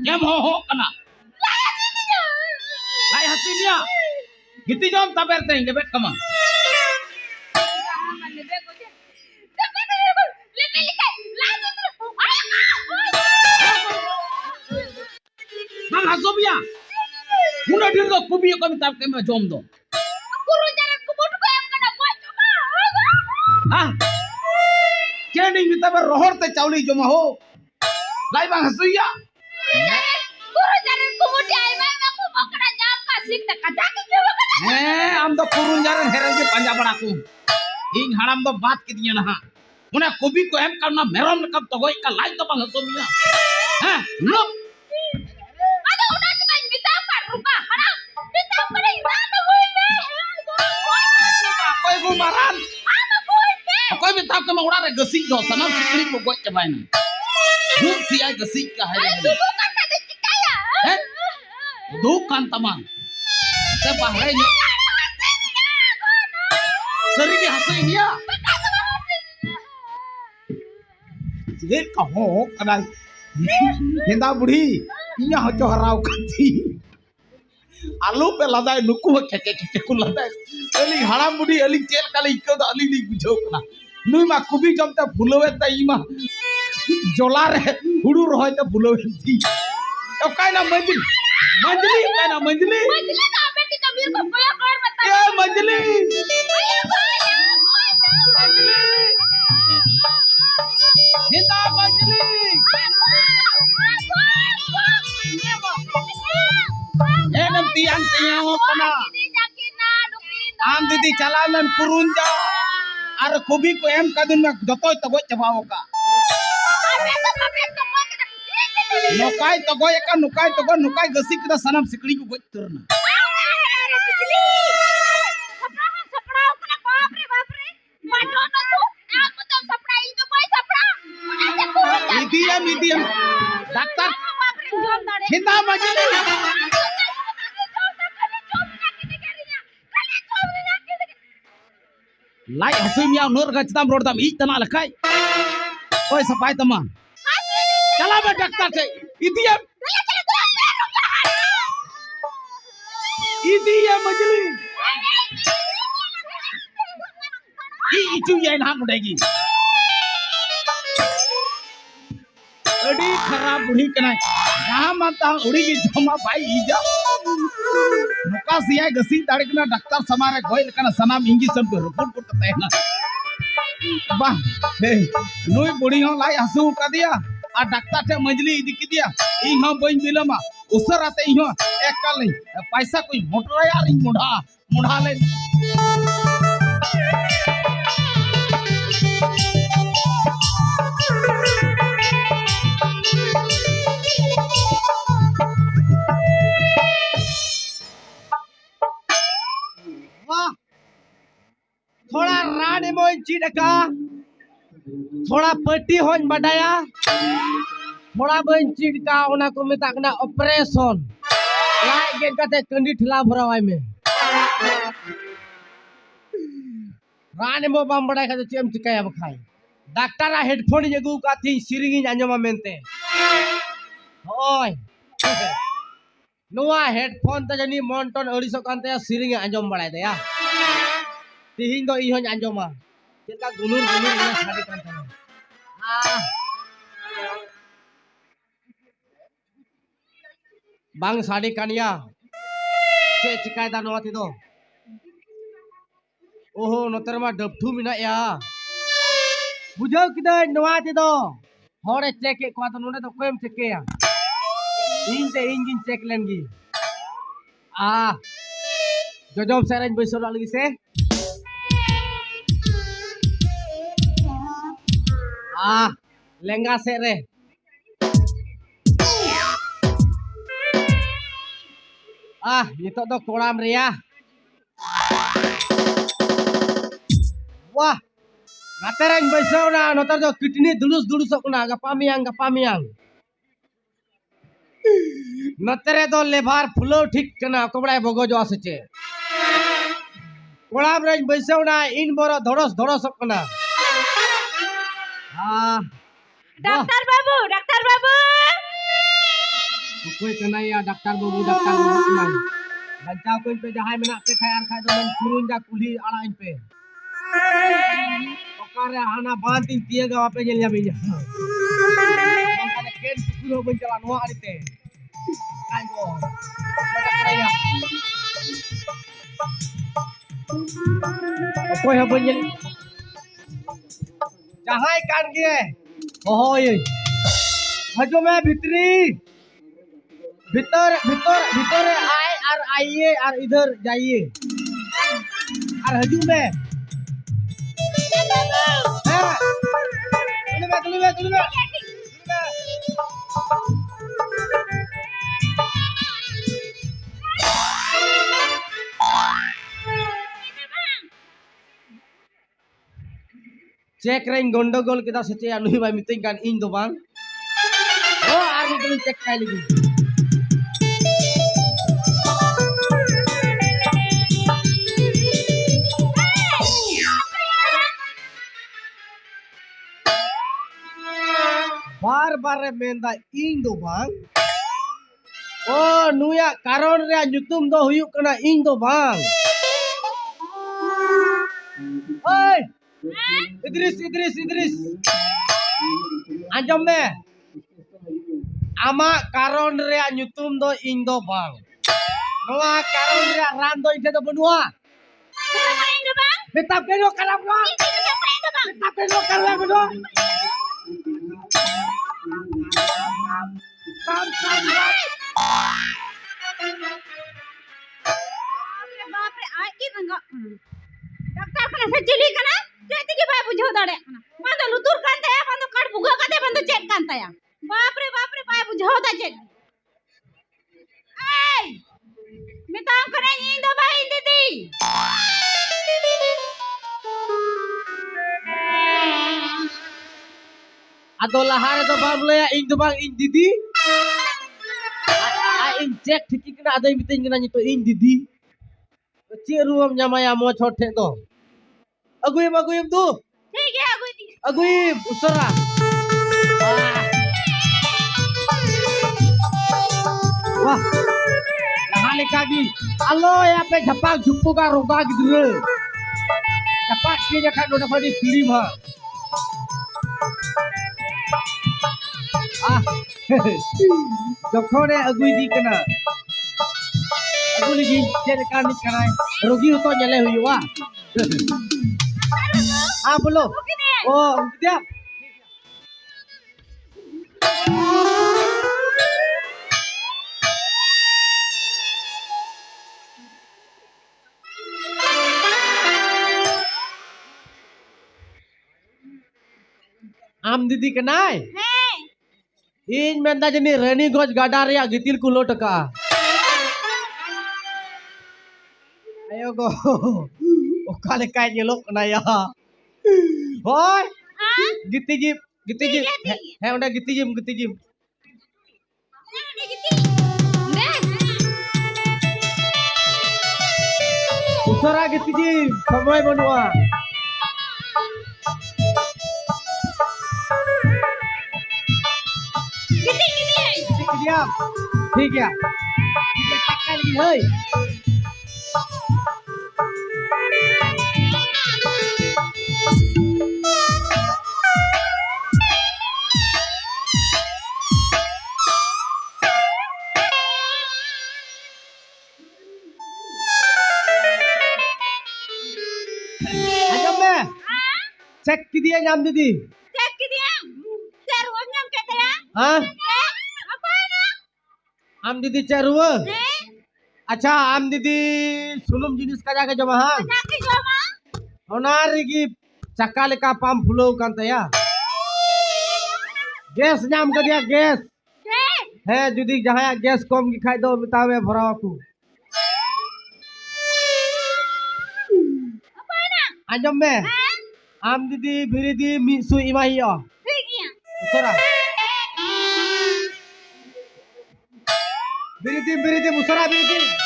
Jem ho kana. Lai hasilnya. Gitu jom taber teh lebet kama. Nang hasobia. Muna dir do kubi kami tab kema jom do. Kurun jalan kubur ko yang kena buat cuma. Ah. Kene minta ber rohor te chauli joma ho. Lai bang hasuya. Kurun jalan kubur dia emang aku mau kena jam kasih tak kacang juga kena. am do kurun jaran heran ke panja baraku. Ing haram do baat kidiya na ha. Muna kubi ko em karna merom kap to goi ka lai to bang hasuya. Ha, no. Ada udah tuh kan minta apa rupa haram. Minta apa deh mana gue be. Koi gumaran. Apa gue be. Koi minta ke mang urare gesik do sanam sikri ko goi cabain. Bu si ai gesik ka hai. Ayo dulu kan ada cikaya. Dukan taman. Saya bahre nya. Sering hasuin ya. Jit ka ho kadai. Hinda budi inya hocho harau kati. Alu pe ladai nuku keke ku ladai. Ali haram budi ali chel kali ikko da ali ni bujho kana. Nui ma kubi jomta bhulowe ta ima. Jolare hudu rohoy ta bhulowe ti. O kaina manjili. Manjili kaina manjili. Manjili ka beटी Kabir को बोया कर बता. ए manjili. Hinda manjili. Nanti tiang kana. Am didi chalanan kurunja. Ar kubi ko em kadun ma jotoy togoy chabao ka. Nukai togoy ka nukai gasik da sanam sikli ko goy turna. Medium. Doctor. Hinda majili. Lai hasumya nur gachtam rodam ik tana lakai. Koi sapai tama. Chala ba doctor se. Medium. Medium majili. Itu yang hang udagi. Adi खराब बुढ़ी कना जहाँ माता उड़ी की जमा भाई इजा नुका सिया गसी ताड़कना डॉक्टर समारे गोइल कना सनाम इंजेक्शन पे रिपोर्ट करते हैं ना बा नुई बुढ़ी हो लाई हंसू का दिया आ डॉक्टर से मंजली इदी की दिया ई हां बइन बिलमा उसर आते ई हो एक कल नहीं पैसा कोई मोटर यार ई मुढ़ा ले थोड़ा रानी मोइन चिड़का थोड़ा पट्टी होन बडाया थोड़ा बइन चिड़का ओना को मेता कना ऑपरेशन लाई गेट कते कंडी ठिला भरावाय में रानी मो बम बडाय खाते चेम चिकाया बखाय डॉक्टर आ हेडफोन जगु काथी सिरिंगी आंजमा मेनते होय नोआ हेडफोन त जनी मोंटन अड़ीसो कानते सिरिंगी आंजम बडाय दया तिहिं दो इहो आंजमा चेका गुलुर ना साडी कानते बांग साडी कानिया से चिकाय दा नोआ तिदो ओहो नोतर मा डबठू मिना या बुझाव किदा नोआ तिदो होरे चेक को तो नोने तो कोयम चेक या इंजिन चेक लेंगी जोजोम सेरेंज बैसो लगी से लेंगा से रे नितो दो कोड़ाम रिया वाह ngatereng बैसो ना नोतर जो किडनी दुलुस ना गपा मियांग नतरे दो लेभार फुलो ठीक कना कोबड़ाय बगो जो आसे कोड़ाम रेंज बैसो ना इन बरो धड़स कना डॉक्टर बाबू कोई कनाया डॉक्टर बाबू कनाई बचाव कोई पे जहां मेना पे खाय आर खाय तो मन कुरुन जा कुली आड़ा इन पे ओकारे हाना बांध इन तिए गा पे जेल जाबी ओकारे केन कुलो बन चला नोआ आते आई गो कनाया कोई हबन जेल जहां कान गे ओहोय हजो में भितरी भीतर भीतर भीतर आए और आइए और इधर जाइए और हजू में चेक रेन गंडगोल kita sece anu ba meeting kan ing do bang oh ari dulu cek kali lagi बार मेंदा ing do bang oh nuya karon rea nyutum do huyuk kana ing do bang oi Idris anjom me ama karon rea nyutum do ing do bang noa karon rea ran do ing do benua betap keno kalap lo betap keno kalap lo kam बाप रे आ की रंगा doctor कने से chilli कना जेति के bye बुझो दाड़े कना मांदो लुतुर कांते या मांदो काट बुगा काते बंदो चेक कांता या बाप रे बाय बुझो दा चेक ए मैं ताम करे इन दो भाई दीदी ado lahare do bang le ing do bang ing didi ing cek thiki kena ada meeting kena nyito ing didi ci ruam nyamaya mo chote do aguyim tu ठीक है aguyim usara wah lahale kadi alo ya pe japak jumpu ka roga gidre japak ke ja kan do di film ha jokhone agui di kena agu lagi cek kan ni kanai rogi to nyale huyuwa बोलो ओ विद्या आम दीदी kenai इन मेंदा जनी रेनी गज गाडा रे गितिल कुलो टका ayo go okale kai nyelok na ya hoy giti jip he udah giti jim usara giti jim sampai banua giti diam ठीक है pakai lagi hey cek ke dia nyam didi check की दिया सर वो नाम कहते हैं हाँ apa ना आम दीदी चरुआ अच्छा आम दीदी सुनुम जिनिस का जाके जमा हाँ जाके जमा होनार की चक्का लेका पंप फ्लो करते या गैस नाम कर दिया गैस है जुदी जहाँ गैस कम की खाई दो बतावे भरा को apa ना अंजम में आम दीदी बिरिदी मिसु इमाहिया ठीक है उसरा बिरिदी मुसरा बिरिदी